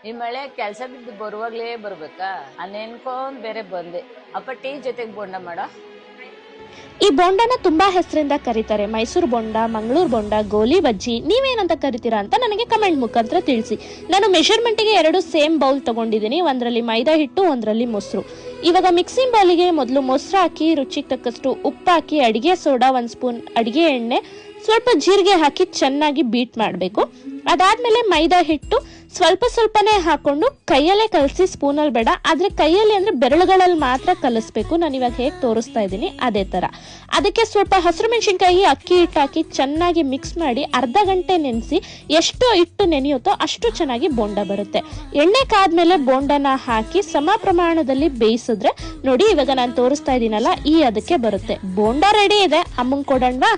ಈ ಮಳೆ ಕೆಲಸ ಬಿದ್ದು ಬರುವಾಗ್ಲೇ ಬರ್ಬೇಕಾ ನೆನ್ಕೊಂಡ್ ಬೇರೆ ಬಂದೆ. ಅಪ್ಪ ಟೀ ಜೊತೆಗೆ ಬೋಂಡ ಮಾಡ. ಈ ಬೋಂಡನ ತುಂಬಾ ಹೆಸರಿಂದ ಕರೀತಾರೆ. ಮೈಸೂರು ಬೋಂಡ, ಮಂಗಳೂರು ಬೋಂಡ, ಗೋಲಿ ಬಜ್ಜಿ. ನೀವೇನಂತ ಕರಿತೀರಾ ಅಂತ ನನಗೆ ಕಮೆಂಟ್ ಮುಖಾಂತರ ತಿಳಿಸಿ. ನಾನು ಮೆಷರ್ಮೆಂಟ್ಗೆ 2 ಸೇಮ್ ಬೌಲ್ ತಗೊಂಡಿದ್ದೀನಿ. ಒಂದರಲ್ಲಿ ಮೈದಾ ಹಿಟ್ಟು, ಒಂದರಲ್ಲಿ ಮೊಸರು. ಇವಾಗ ಮಿಕ್ಸಿಂಗ್ ಬೌಲಿಗೆ ಮೊದಲು ಮೊಸರು ಹಾಕಿ, ರುಚಿಗೆ ತಕ್ಕಷ್ಟು ಉಪ್ಪು ಹಾಕಿ, ಅಡಿಗೆ ಸೋಡಾ 1 ಸ್ಪೂನ್, ಅಡಿಗೆ ಎಣ್ಣೆ, ಸ್ವಲ್ಪ ಜೀರಿಗೆ ಹಾಕಿ ಚೆನ್ನಾಗಿ ಬೀಟ್ ಮಾಡಬೇಕು. ಅದಾದ್ಮೇಲೆ ಮೈದಾ ಹಿಟ್ಟು ಸ್ವಲ್ಪನೇ ಹಾಕೊಂಡು ಕೈಯಲ್ಲೇ ಕಲಸಿ, ಸ್ಪೂನಲ್ಲಿ ಬೇಡ, ಆದ್ರೆ ಕೈಯಲ್ಲಿ ಅಂದ್ರೆ ಬೆರಳುಗಳಲ್ಲಿ ಮಾತ್ರ ಕಲಿಸ್ಬೇಕು. ನಾನು ಇವಾಗ ಹೇಗೆ ತೋರಿಸ್ತಾ ಇದ್ದೀನಿ ಅದೇ ತರ. ಅದಕ್ಕೆ ಸ್ವಲ್ಪ ಹಸಿರು ಮೆಣಸಿನ್ಕಾಯಿ, ಅಕ್ಕಿ ಹಿಟ್ಟು ಹಾಕಿ ಚೆನ್ನಾಗಿ ಮಿಕ್ಸ್ ಮಾಡಿ ಅರ್ಧ ಗಂಟೆ ನೆನೆಸಿ. ಎಷ್ಟು ಹಿಟ್ಟು ನೆನೆಯುತ್ತೋ ಅಷ್ಟು ಚೆನ್ನಾಗಿ ಬೋಂಡ ಬರುತ್ತೆ. ಎಣ್ಣೆ ಕಾದ್ಮೇಲೆ ಬೋಂಡನ ಹಾಕಿ ಸಮ ಪ್ರಮಾಣದಲ್ಲಿ ಬೇಯಿಸಿದ್ರೆ ನೋಡಿ, ಇವಾಗ ನಾನು ತೋರಿಸ್ತಾ ಇದ್ದೀನಲ್ಲ, ಈ ಅದಕ್ಕೆ ಬರುತ್ತೆ. ಬೋಂಡ ರೆಡಿ ಇದೆ. ಅಮ್ಮಂಗೆ ಕೊಡೋಣವಾ?